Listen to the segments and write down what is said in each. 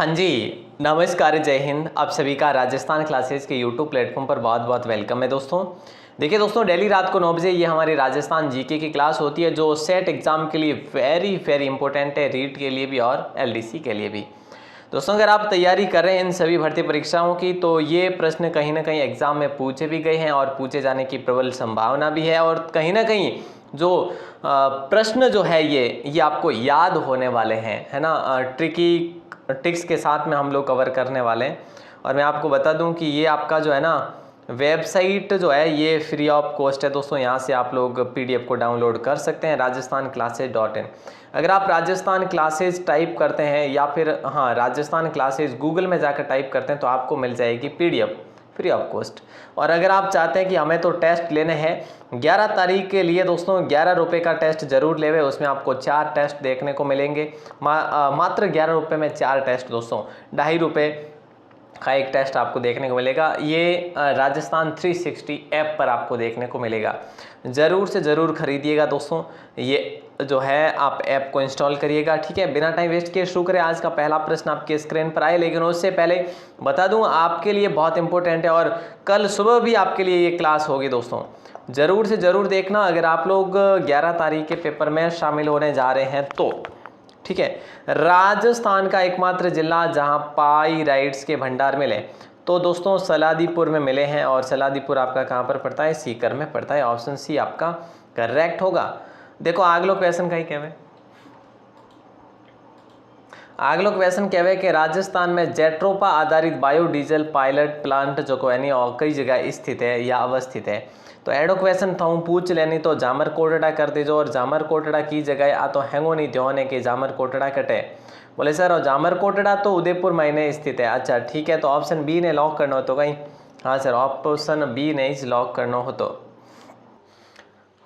हाँ जी, नमस्कार, जय हिंद। आप सभी का राजस्थान क्लासेस के यूट्यूब प्लेटफॉर्म पर बहुत बहुत वेलकम है दोस्तों। देखिए दोस्तों, डेली रात को 9 बजे ये हमारी राजस्थान जीके की क्लास होती है जो सेट एग्जाम के लिए वेरी वेरी इंपॉर्टेंट है, रीट के लिए भी और एलडीसी के लिए भी। दोस्तों, अगर आप तैयारी कर रहे हैं इन सभी भर्ती परीक्षाओं की तो ये प्रश्न कहीं ना कहीं एग्जाम में पूछे भी गए हैं और पूछे जाने की प्रबल संभावना भी है, और कहीं ना कहीं जो प्रश्न जो है ये आपको याद होने वाले हैं, है ना। ट्रिकी ट्रिक्स के साथ में हम लोग कवर करने वाले हैं। और मैं आपको बता दूं कि ये आपका जो है ना वेबसाइट जो है ये फ्री ऑफ कॉस्ट है दोस्तों। यहाँ से आप लोग पीडीएफ को डाउनलोड कर सकते हैं, rajasthanclasses.in। अगर आप राजस्थान क्लासेस टाइप करते हैं या फिर राजस्थान क्लासेस गूगल में जाकर टाइप करते हैं तो आपको मिल जाएगी पीडीएफ फ्री ऑफ कॉस्ट। और अगर आप चाहते हैं कि हमें तो टेस्ट लेने हैं 11 तारीख के लिए दोस्तों, 11 रुपये का टेस्ट जरूर लेवे। उसमें आपको 4 टेस्ट देखने को मिलेंगे। मात्र 11 रुपये में 4 टेस्ट दोस्तों, 2.5 रुपये का एक टेस्ट आपको देखने को मिलेगा। ये राजस्थान 360 ऐप पर आपको देखने को मिलेगा। ज़रूर से ज़रूर खरीदिएगा दोस्तों, ये जो है आप ऐप को इंस्टॉल करिएगा, ठीक है। बिना टाइम वेस्ट किए शुरू करें। आज का पहला प्रश्न आपके स्क्रीन पर आए, लेकिन उससे पहले बता दूं आपके लिए बहुत इंपॉर्टेंट है और कल सुबह भी आपके लिए ये क्लास होगी दोस्तों। ज़रूर से ज़रूर देखना अगर आप लोग 11 तारीख के पेपर में शामिल होने जा रहे हैं तो, ठीक है। राजस्थान का एकमात्र जिला जहां पाइराइट्स के भंडार मिले तो दोस्तों सलादीपुर में मिले हैं, और सलादीपुर आपका कहां पर पड़ता है? सीकर में पड़ता है। ऑप्शन सी आपका करेक्ट होगा। देखो अगलो क्वेश्चन कहीं कहवे, अगलो क्वेश्चन कहवे कि राजस्थान में जेट्रोपा आधारित बायोडीजल पायलट प्लांट जो को यानी कई जगह स्थित है या अवस्थित है। तो एडो क्वेश्चन था पूछ लेनी तो जामर कोटड़ा कर दीजो, और जामर कोटड़ा की जगह आ तो हैंगो नहीं ध्योने के जामर कोटड़ा कटे। बोले सर और जामर कोटड़ा तो उदयपुर महीने स्थित है। अच्छा ठीक है, तो ऑप्शन बी ने लॉक करना हो तो कहीं, हाँ सर ऑप्शन बी ने इस लॉक करना हो तो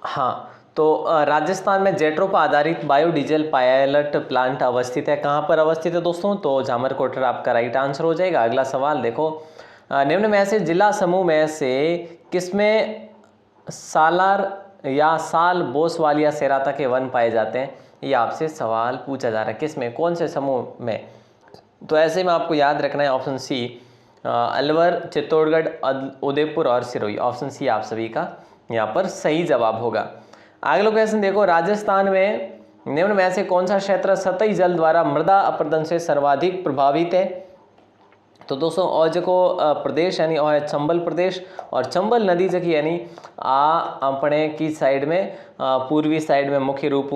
हाँ। तो राजस्थान में जेट्रोपा आधारित बायोडीजल पायलट प्लांट अवस्थित है। कहाँ पर अवस्थित है दोस्तों? तो जामर कोटड़ा आपका राइट आंसर हो जाएगा। अगला सवाल देखो, निम्न में से जिला समूह में से किसमें सालार या साल बोसवालिया सेराता के वन पाए जाते हैं? ये आपसे सवाल पूछा जा रहा है, किसमें, कौन से समूह में? तो ऐसे में आपको याद रखना है ऑप्शन सी अलवर, चित्तौड़गढ़, उदयपुर और सिरोही। ऑप्शन सी आप सभी का यहाँ पर सही जवाब होगा। अगला क्वेश्चन देखो, राजस्थान में निम्न में से कौन सा क्षेत्र सतही जल द्वारा मृदा अपरदन से सर्वाधिक प्रभावित है? तो दोस्तों और को प्रदेश यानी और चंबल प्रदेश, और चंबल नदी जकी यानी अपने की साइड में पूर्वी साइड में मुख्य रूप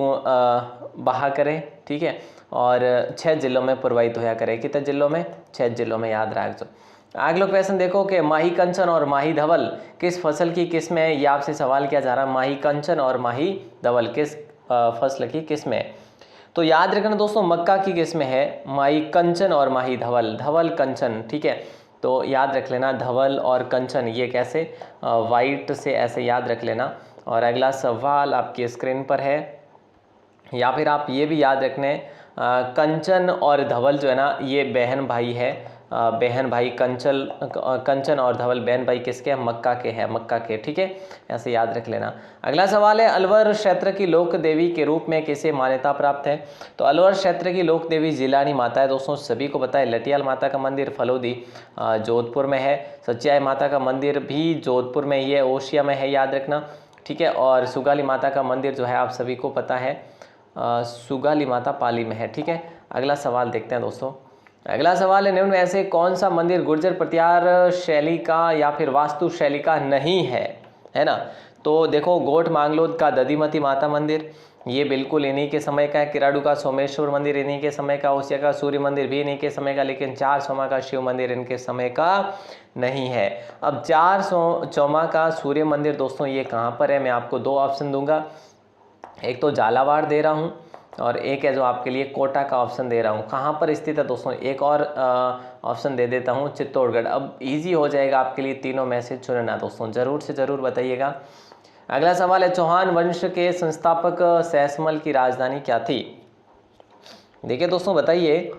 बहा करे, ठीक है। और 6 जिलों में प्रवाहित होया करे। कितने जिलों में? 6 जिलों में, याद रखो। अगला क्वेश्चन देखो कि माही कंचन और माही धवल किस फसल की किस्म है? ये आपसे सवाल किया जा रहा है, माही कंचन और माही धवल किस फसल की किस्म है? तो याद रखना दोस्तों मक्का की किस्म है माही कंचन और माही धवल, धवल कंचन, ठीक है। तो याद रख लेना धवल और कंचन ये कैसे, वाइट से ऐसे याद रख लेना। और अगला सवाल आपकी स्क्रीन पर है, या फिर आप ये भी याद रखने कंचन और धवल जो है ना ये बहन भाई है। बहन भाई कंचन और धवल बहन भाई किसके हैं? मक्का के हैं, मक्का के, ठीक है। ऐसे याद रख लेना। अगला सवाल है, अलवर क्षेत्र की लोक देवी के रूप में किसे मान्यता प्राप्त है? तो अलवर क्षेत्र की लोक देवी जिलानी माता है दोस्तों, सभी को पता है। लटियाल माता का मंदिर फलोदी जोधपुर में है। सच्चाई माता का मंदिर भी जोधपुर में ही है, ओशिया में है, याद रखना, ठीक है। और सुगाली माता का मंदिर जो है आप सभी को पता है सुगाली माता पाली में है, ठीक है। अगला सवाल देखते हैं दोस्तों। अगला सवाल है, निम्न में ऐसे कौन सा मंदिर गुर्जर प्रत्यार शैली का या फिर वास्तु शैली का नहीं है ना? तो देखो गोठ मांगलोद का दधिमती माता मंदिर ये बिल्कुल इन्हीं के समय का है। किराड़ू का सोमेश्वर मंदिर इन्हीं के समय का। ओसिया का सूर्य मंदिर भी इन्हीं के समय का, लेकिन 4 सोमा का शिव मंदिर इनके समय का नहीं है। अब 4 चौमा का सूर्य मंदिर दोस्तों ये कहाँ पर है? मैं आपको 2 ऑप्शन दूंगा, एक तो झालावाड़ दे रहा हूँ और एक है जो आपके लिए कोटा का ऑप्शन दे रहा हूँ। कहाँ पर स्थित है दोस्तों? एक और ऑप्शन दे देता हूँ, चित्तौड़गढ़। अब इजी हो जाएगा आपके लिए, तीनों में से चुनना दोस्तों, ज़रूर से ज़रूर बताइएगा। अगला सवाल है, चौहान वंश के संस्थापक सहसमल की राजधानी क्या थी? देखिए दोस्तों बताइए,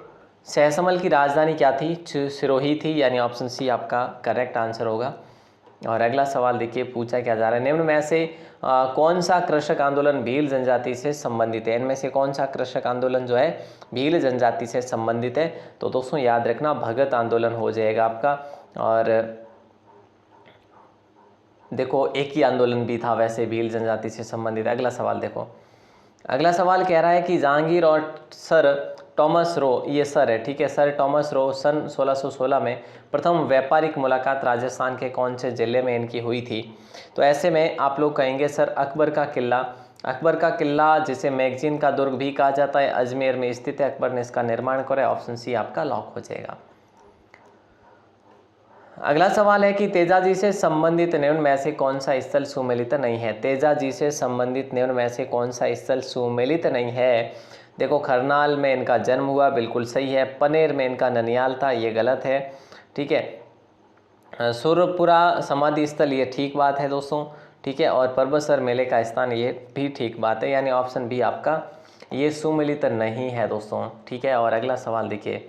सहसमल की राजधानी क्या थी? सिरोही थी, यानी ऑप्शन सी आपका करेक्ट आंसर होगा। और अगला सवाल देखिए पूछा क्या जा रहा है, निम्न में से कौन सा कृषक आंदोलन भील जनजाति से संबंधित है। इनमें से कौन सा कृषक आंदोलन जो है भील जनजाति से संबंधित है। तो दोस्तों याद रखना भगत आंदोलन हो जाएगा आपका। और देखो एक ही आंदोलन भी था वैसे भील जनजाति से संबंधित। अगला सवाल देखो, अगला सवाल कह रहा है कि जहांगीर और सर टॉमस रो, ये सर है ठीक है, सर टॉमस रो सन 1616 में प्रथम व्यापारिक मुलाकात राजस्थान के कौन से जिले में इनकी हुई थी। तो ऐसे में आप लोग कहेंगे सर अकबर का किला। अकबर का किला जिसे मैगजीन का दुर्ग भी कहा जाता है, अजमेर में स्थित है। अकबर ने इसका निर्माण करा। ऑप्शन सी आपका लॉक हो जाएगा। अगला सवाल है कि तेजाजी से संबंधित निम्न में से कौन सा स्थल सुमेलित नहीं है। तेजाजी से संबंधित निम्न में से कौन सा स्थल सुमेलित नहीं है। देखो खरनाल में इनका जन्म हुआ, बिल्कुल सही है। पनेर में इनका ननियाल था, ये गलत है ठीक है। सुरपुरा समाधि स्थल, ये ठीक बात है दोस्तों ठीक है। और परबतसर मेले का स्थान, ये भी ठीक बात है, यानी ऑप्शन बी आपका ये सुमेलित नहीं है दोस्तों ठीक है। और अगला सवाल देखिए,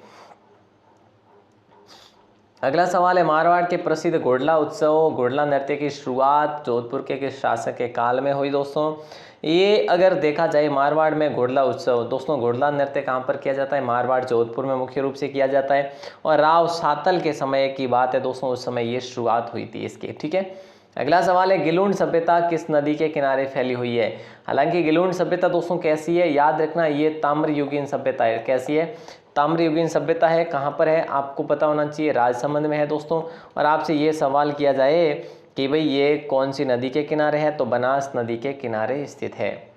अगला सवाल है मारवाड़ के प्रसिद्ध घोड़ला उत्सव, घोड़ला नृत्य की शुरुआत जोधपुर के किस शासक के काल में हुई। दोस्तों ये अगर देखा जाए मारवाड़ में घोड़ला उत्सव, दोस्तों घोड़ला नृत्य कहाँ पर किया जाता है, मारवाड़ जोधपुर में मुख्य रूप से किया जाता है। और राव सातल के समय की बात है दोस्तों, उस समय ये शुरुआत हुई थी इसकी ठीक है। अगला सवाल है गिलूंड सभ्यता किस नदी के किनारे फैली हुई है। हालांकि गिलूंड सभ्यता दोस्तों कैसी है, याद रखना ये ताम्रयुगीन सभ्यता है। कैसी है, ताम्रयुगीन सभ्यता है। कहाँ पर है आपको पता होना चाहिए, राजसमंद में है दोस्तों। और आपसे ये सवाल किया जाए कि भाई ये कौन सी नदी के किनारे है, तो बनास नदी के किनारे स्थित है।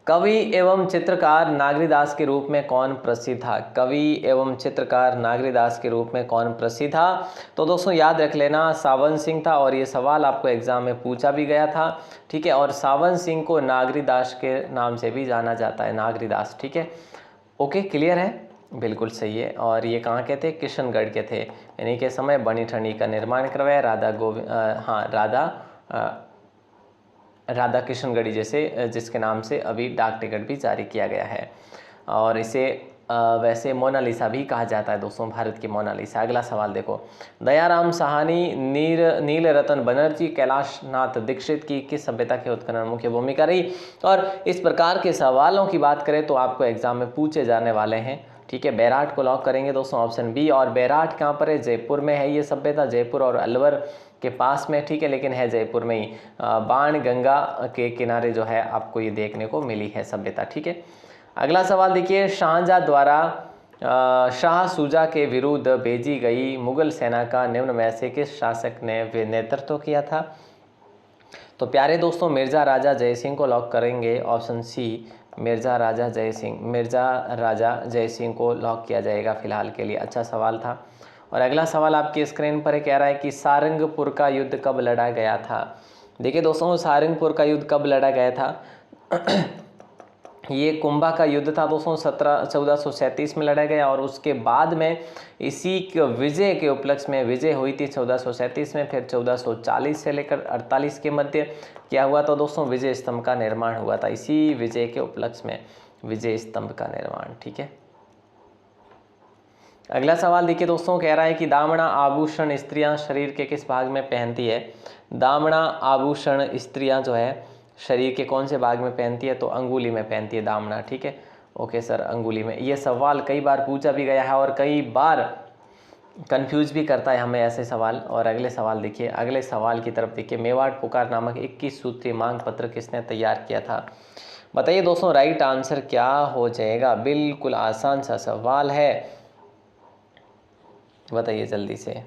कवि एवं चित्रकार नागरीदास के रूप में कौन प्रसिद्ध था। कवि एवं चित्रकार नागरीदास के रूप में कौन प्रसिद्ध था। तो दोस्तों याद रख लेना सावन सिंह था, और ये सवाल आपको एग्जाम में पूछा भी गया था ठीक है। और सावन सिंह को नागरीदास के नाम से भी जाना जाता है, नागरीदास ठीक है। ओके क्लियर है, बिल्कुल सही है। और ये कहाँ के थे, किशनगढ़ के थे। इन्हीं के समय बनी ठंडी का निर्माण करवाया राधा किशनगढ़ी जैसे, जिसके नाम से अभी डाक टिकट भी जारी किया गया है। और इसे वैसे मोनालिसा भी कहा जाता है दोस्तों, भारत की मोनालिसा। अगला सवाल देखो, दयाराम साहनी, नील रतन बनर्जी, कैलाश नाथ दीक्षित की किस सभ्यता के उत्खनन में मुख्य भूमिका रही। और इस प्रकार के सवालों की बात करें तो आपको एग्जाम में पूछे जाने वाले हैं ठीक है। बैराट को लॉक करेंगे दोस्तों, ऑप्शन बी। और बैराट कहाँ पर है, जयपुर में है ये सभ्यता, जयपुर और अलवर के पास में ठीक है, लेकिन है जयपुर में ही। बाण गंगा के किनारे जो है आपको ये देखने को मिली है सभ्यता ठीक है। अगला सवाल देखिए, शाहजहां द्वारा शाह सूजा के विरुद्ध भेजी गई मुगल सेना का निम्न में से किस शासक ने नेतृत्व किया था। तो प्यारे दोस्तों मिर्जा राजा जयसिंह को लॉक करेंगे, ऑप्शन सी मिर्जा राजा जय सिंह को लॉक किया जाएगा फिलहाल के लिए। अच्छा सवाल था। और अगला सवाल आपकी स्क्रीन पर कह रहा है कि सारंगपुर का युद्ध कब लड़ा गया था। देखिए दोस्तों सारंगपुर का युद्ध कब लड़ा गया था ये कुंभा का युद्ध था दोस्तों, 1437 में लड़ा गया। और उसके बाद में इसी विजय के उपलक्ष्य में विजय हुई थी 1437 में। फिर 1440 से लेकर 48 के मध्य क्या हुआ था दोस्तों, विजय स्तंभ का निर्माण हुआ था। इसी विजय के उपलक्ष्य में विजय स्तंभ का निर्माण ठीक है। अगला सवाल देखिए दोस्तों, कह रहा है कि दामना आभूषण स्त्रियां शरीर के किस भाग में पहनती है। दामना आभूषण स्त्रियां जो है शरीर के कौन से भाग में पहनती है, तो अंगुली में पहनती है दामना ठीक है। ओके सर अंगुली में। ये सवाल कई बार पूछा भी गया है और कई बार कंफ्यूज भी करता है हमें ऐसे सवाल। और अगले सवाल देखिए, अगले सवाल की तरफ देखिए, मेवाड़ पुकार नामक 21 सूत्रीय मांग पत्र किसने तैयार किया था। बताइए दोस्तों राइट आंसर क्या हो जाएगा। बिल्कुल आसान सा सवाल है, बताइए जल्दी से।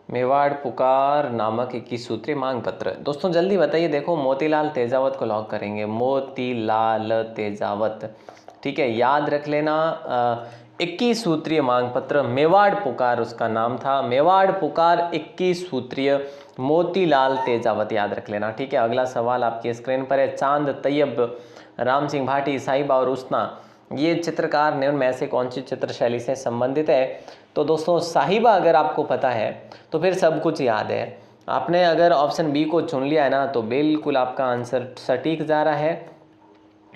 मेवाड़ पुकार नामक 21 सूत्रीय मांग पत्र, दोस्तों जल्दी बताइए। देखो मोतीलाल तेजावत को लॉक करेंगे, मोतीलाल तेजावत ठीक है। याद रख लेना 21 सूत्रीय मांग पत्र मेवाड़ पुकार उसका नाम था, मेवाड़ पुकार 21 सूत्रीय मोतीलाल तेजावत, याद रख लेना ठीक है। अगला सवाल आपकी स्क्रीन पर है, चांद तैयब, राम सिंह भाटी, साहिबा और उसना ये चित्रकार निम्न में से कौन सी चित्र शैली से संबंधित है। तो दोस्तों साहिबा अगर आपको पता है तो फिर सब कुछ याद है। आपने अगर ऑप्शन बी को चुन लिया है ना तो बिल्कुल आपका आंसर सटीक जा रहा है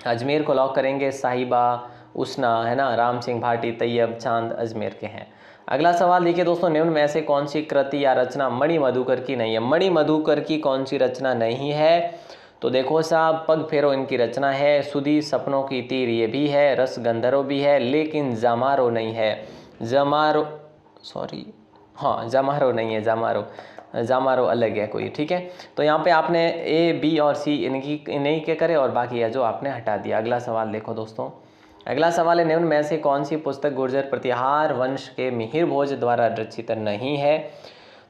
अजमेर को लॉक करेंगे, साहिबा, उसना, है ना, राम सिंह भाटी, तैयब, चांद अजमेर के हैं। अगला सवाल देखिए दोस्तों, निम्न में से कौन सी कृति या रचना मणि मधुकर की नहीं है? मणि मधुकर की कौन सी रचना नहीं है? तो देखो साहब, पग फेरो इनकी रचना है, सुधी सपनों की तीर ये भी है, रस गंधर्व भी है, लेकिन जमारो नहीं है। जमारो, सॉरी, हाँ जमारो नहीं है, जामारो अलग है कोई, ठीक है। तो यहाँ पे आपने ए, बी और सी इन्हीं के करे और बाकी है जो आपने हटा दिया। अगला सवाल देखो दोस्तों, अगला सवाल है, निम्न में से कौन सी पुस्तक गुर्जर प्रतिहार वंश के मिहिर भोज द्वारा रचित नहीं है?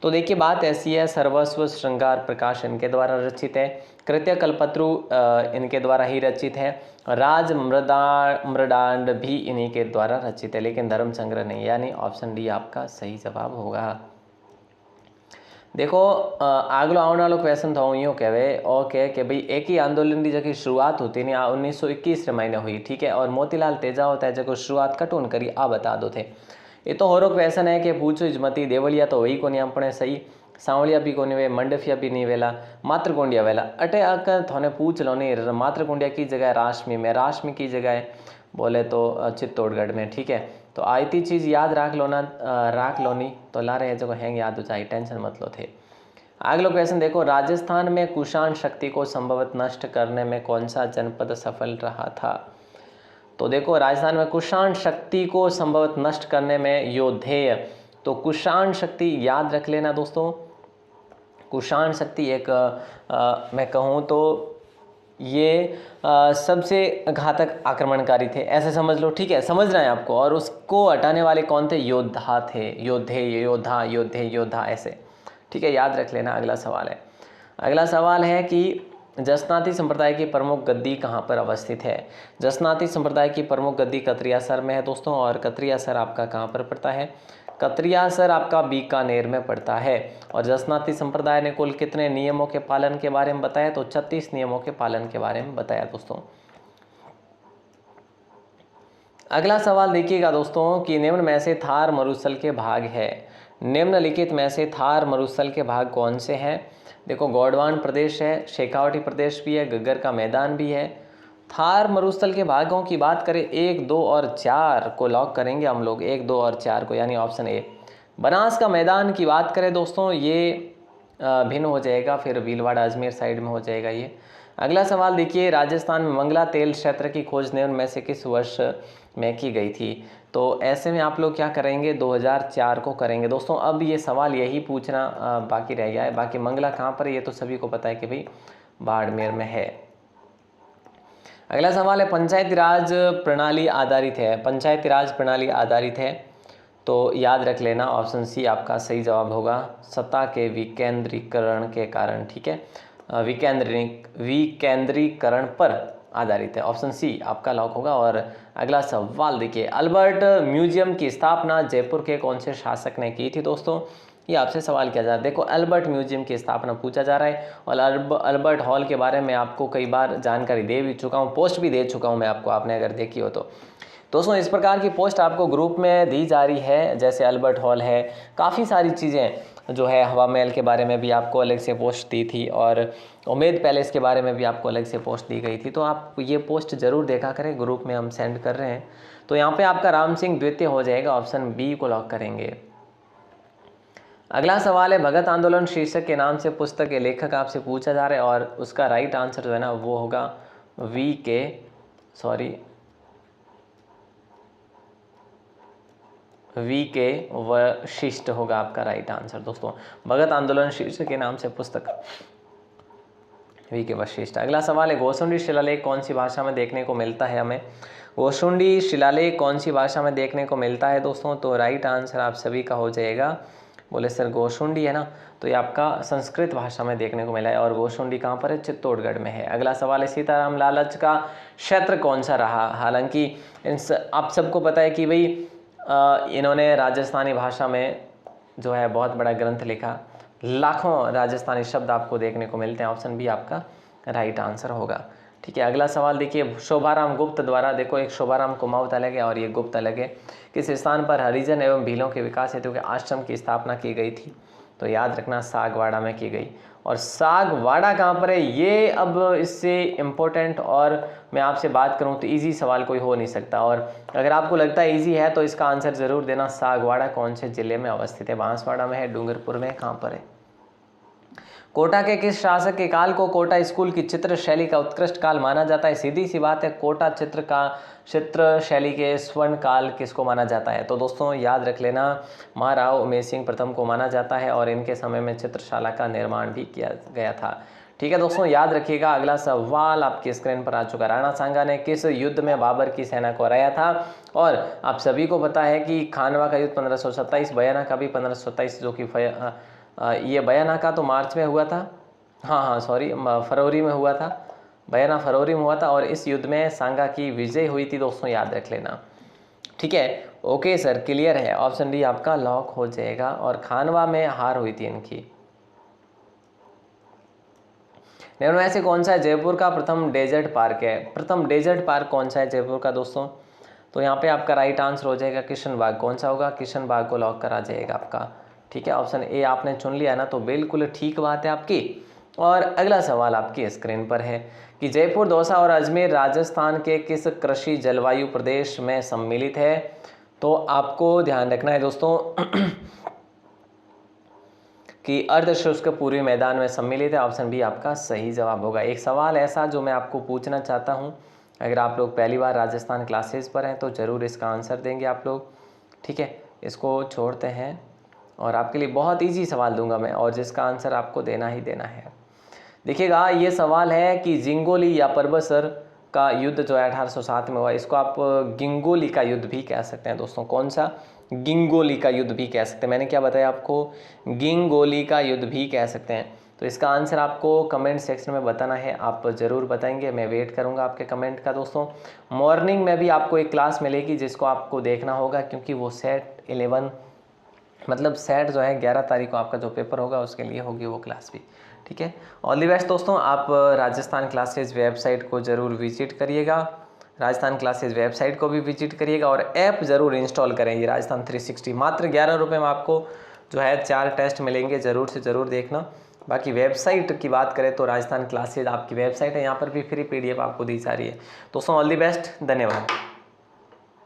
तो देखिए बात ऐसी है, सर्वस्व श्रृंगार प्रकाश इनके द्वारा रचित है, कृत्य कल्पत्रु इनके द्वारा ही रचित है, राज मृडांड भी इन्हीं के द्वारा रचित है, लेकिन धर्म संग्रह नहीं, यानी ऑप्शन डी आपका सही जवाब होगा। देखो આગલો આવનારો ક્વેશ્ચન થવો यूँ कहे ओके कि भाई एक ही आंदोलन की जगह शुरुआत होती नहीं 1921 के महीने हुई, ठीक है, और मोतीलाल तेजा होता है जो शुरुआत कटून करी आ बता दो थे। ये तो होरो क्वेश्चन है कि पूछो जमती देवलिया तो वही को नहीं अपने सही, सांवलिया भी को नहीं वे, मंडफिया भी नहीं वेला, मातृकुंडिया वेला अटे अकर थोने पूछ लो नहीं, मातृकुंडिया की जगह राशमी में, राशमी की जगह बोले तो चित्तौड़गढ़ में, ठीक है। तो आयती चीज़ याद राख लो ना, राख लो नहीं तो ला रहे जो हैंग याद हो जाए, टेंशन मत लो थे। अगला क्वेश्चन देखो, राजस्थान में कुषाण शक्ति को संभवत नष्ट करने में कौन सा जनपद सफल रहा था? तो देखो राजस्थान में कुषाण शक्ति को संभवत नष्ट करने में योद्धेय, तो कुषाण शक्ति याद रख लेना दोस्तों। कुषाण शक्ति एक मैं कहूँ तो ये सबसे घातक आक्रमणकारी थे, ऐसे समझ लो, ठीक है, समझना है आपको। और उसको हटाने वाले कौन थे? योद्धा थे, योद्धे, योद्धा, योद्धे, योद्धा, ऐसे, ठीक है, याद रख लेना। अगला सवाल है, अगला सवाल है कि जसनाती संप्रदाय की प्रमुख गद्दी कहाँ पर अवस्थित है? जसनाती संप्रदाय की प्रमुख गद्दी कतरियासर में है दोस्तों, और कतरियासर आपका कहाँ पर पड़ता है? कतरियासर आपका बीकानेर में पड़ता है। और जसनाती संप्रदाय ने कुल कितने नियमों के पालन के बारे में बताया? तो 36 नियमों के पालन के बारे में बताया दोस्तों। अगला सवाल देखिएगा दोस्तों कि निम्न में से थार मरुस्थल के भाग है, निम्नलिखित में से थार मरुस्थल के भाग कौन से हैं? देखो गोंडवान प्रदेश है, शेखावटी प्रदेश भी है, गग्गर का मैदान भी है। थार मरुस्थल के भागों की बात करें 1, 2 और 4 को लॉक करेंगे हम लोग, 1, 2 और 4 को, यानी ऑप्शन ए। बनास का मैदान की बात करें दोस्तों, ये भिन्न हो जाएगा, फिर भीलवाड़ा अजमेर साइड में हो जाएगा ये। अगला सवाल देखिए, राजस्थान में मंगला तेल क्षेत्र की खोज निम्न में से किस वर्ष में की गई थी? तो ऐसे में आप लोग क्या करेंगे? 2004 को करेंगे दोस्तों। अब ये सवाल यही पूछना बाकी रह गया है, बाकी मंगला कहाँ पर है ये तो सभी को पता है कि भाई बाड़मेर में है। अगला सवाल है, पंचायती राज प्रणाली आधारित है, पंचायती राज प्रणाली आधारित है, तो याद रख लेना ऑप्शन सी आपका सही जवाब होगा, सत्ता के विकेंद्रीकरण के कारण, ठीक है, विकेंद्रीकरण पर आधारित है, ऑप्शन सी आपका लॉक होगा। और अगला सवाल देखिए, अल्बर्ट म्यूजियम की स्थापना जयपुर के कौन से शासक ने की थी दोस्तों? ये आपसे सवाल किया जा रहा है। देखो अल्बर्ट म्यूजियम की स्थापना पूछा जा रहा है, और अल्बर्ट हॉल के बारे में आपको कई बार जानकारी दे भी चुका हूँ, पोस्ट भी दे चुका हूँ मैं आपको, आपने अगर देखी हो तो। दोस्तों इस प्रकार की पोस्ट आपको ग्रुप में दी जा रही है, जैसे अल्बर्ट हॉल है, काफ़ी सारी चीज़ें जो है, हवा महल के बारे में भी आपको अलग से पोस्ट दी थी, और उम्मेद पैलेस के बारे में भी आपको अलग से पोस्ट दी गई थी। तो आप ये पोस्ट ज़रूर देखा करें, ग्रुप में हम सेंड कर रहे हैं। तो यहाँ पे आपका राम सिंह द्वितीय हो जाएगा, ऑप्शन बी को लॉक करेंगे। अगला सवाल है, भगत आंदोलन शीर्षक के नाम से पुस्तक के लेखक आपसे पूछा जा रहा है, और उसका राइट आंसर जो है ना वो होगा वी के वशिष्ठ होगा आपका राइट आंसर दोस्तों। भगत आंदोलन शीर्षक के नाम से पुस्तक, वी के वशिष्ठ। अगला सवाल है, गोसुंडी शिलालेख कौन सी भाषा में देखने को मिलता है हमें? गोसुंडी शिलालेख कौन सी भाषा में देखने को मिलता है दोस्तों? तो राइट आंसर आप सभी का हो जाएगा, बोले सर गोसुंडी है ना, तो ये आपका संस्कृत भाषा में देखने को मिला है, और गोसुंडी कहाँ पर है? चित्तौड़गढ़ में है। अगला सवाल है, सीताराम लालच का क्षेत्र कौन सा रहा? हालांकि आप सबको पता है कि भाई इन्होंने राजस्थानी भाषा में जो है बहुत बड़ा ग्रंथ लिखा, लाखों राजस्थानी शब्द आपको देखने को मिलते हैं, ऑप्शन बी आपका राइट आंसर होगा, ठीक है। अगला सवाल देखिए, शोभाराम गुप्त द्वारा, देखो एक शोभाराम कुमाऊत अलग है और ये गुप्त अलग है, किस स्थान पर हरिजन एवं भीलों के विकास हेतु के आश्रम की स्थापना की गई थी? तो याद रखना सागवाड़ा में की गई। और सागवाड़ा कहाँ पर है ये अब इससे इम्पोर्टेंट और मैं आपसे बात करूँ तो इजी सवाल कोई हो नहीं सकता। और अगर आपको लगता है इजी है तो इसका आंसर ज़रूर देना। सागवाड़ा कौन से ज़िले में अवस्थित है? बांसवाड़ा में है, डूंगरपुर में, कहाँ पर है? कोटा के किस शासक के काल को कोटा स्कूल की चित्र शैली का उत्कृष्ट काल माना जाता है? सीधी सी बात है, कोटा चित्र शैली के स्वर्ण काल किसको माना जाता है? तो दोस्तों याद रख लेना, महाराव उमेश सिंह प्रथम को माना जाता है और इनके समय में चित्रशाला का निर्माण भी किया गया था। ठीक है दोस्तों, याद रखिएगा। अगला सवाल आपकी स्क्रीन पर आ चुका। राणा सांगा ने किस युद्ध में बाबर की सेना को हराया था? और आप सभी को पता है कि खानवा का युद्ध 1527, बयाना का भी 1527, जो कि ये बयाना का तो मार्च में हुआ था, हाँ सॉरी फरवरी में हुआ था, बयाना फरवरी में हुआ था। और इस युद्ध में सांगा की विजय हुई थी दोस्तों, याद रख लेना। ठीक है, ओके सर, क्लियर है। ऑप्शन डी आपका लॉक हो जाएगा। और खानवा में हार हुई थी इनकी। निम्न में से कौन सा है जयपुर का प्रथम डेजर्ट पार्क है? प्रथम डेजर्ट पार्क कौन सा है जयपुर का दोस्तों? तो यहाँ पे आपका राइट आंसर हो जाएगा किशन बाग। कौन सा होगा? किशन बाग को लॉक करा जाएगा आपका। ठीक है, ऑप्शन ए आपने चुन लिया ना, तो बिल्कुल ठीक बात है आपकी। और अगला सवाल आपकी स्क्रीन पर है कि जयपुर, दौसा और अजमेर राजस्थान के किस कृषि जलवायु प्रदेश में सम्मिलित है? तो आपको ध्यान रखना है दोस्तों कि अर्धशुष्क पूर्वी मैदान में सम्मिलित है। ऑप्शन बी आपका सही जवाब होगा। एक सवाल ऐसा जो मैं आपको पूछना चाहता हूं, अगर आप लोग पहली बार राजस्थान क्लासेस पर हैं तो ज़रूर इसका आंसर देंगे आप लोग। ठीक है, इसको छोड़ते हैं और आपके लिए बहुत इजी सवाल दूंगा मैं, और जिसका आंसर आपको देना ही देना है। देखिएगा, ये सवाल है कि जिंगोली या परबसर का युद्ध जो है 1807 में हुआ, इसको आप गिंगोली का युद्ध भी कह सकते हैं दोस्तों। कौन सा? गिंगोली का युद्ध भी कह सकते हैं। मैंने क्या बताया आपको? गिंगोली का युद्ध भी कह सकते हैं। तो इसका आंसर आपको कमेंट सेक्शन में बताना है, आप ज़रूर बताएंगे, मैं वेट करूंगा आपके कमेंट का दोस्तों। मॉर्निंग में भी आपको एक क्लास मिलेगी जिसको आपको देखना होगा, क्योंकि वो सेट 11 मतलब सेट जो है 11 तारीख को आपका जो पेपर होगा उसके लिए होगी वो क्लास भी। ठीक है, ऑल द बेस्ट दोस्तों। आप राजस्थान क्लासेज वेबसाइट को ज़रूर विजिट करिएगा, राजस्थान क्लासेज वेबसाइट को भी विजिट करिएगा और ऐप ज़रूर इंस्टॉल करें। ये राजस्थान 360 मात्र 11 रुपये में आपको जो है 4 टेस्ट मिलेंगे, ज़रूर से ज़रूर देखना। बाकी वेबसाइट की बात करें तो राजस्थान क्लासेज आपकी वेबसाइट है, यहाँ पर भी फ्री PDF आपको दी जा रही है दोस्तों। ऑल द बेस्ट, धन्यवाद।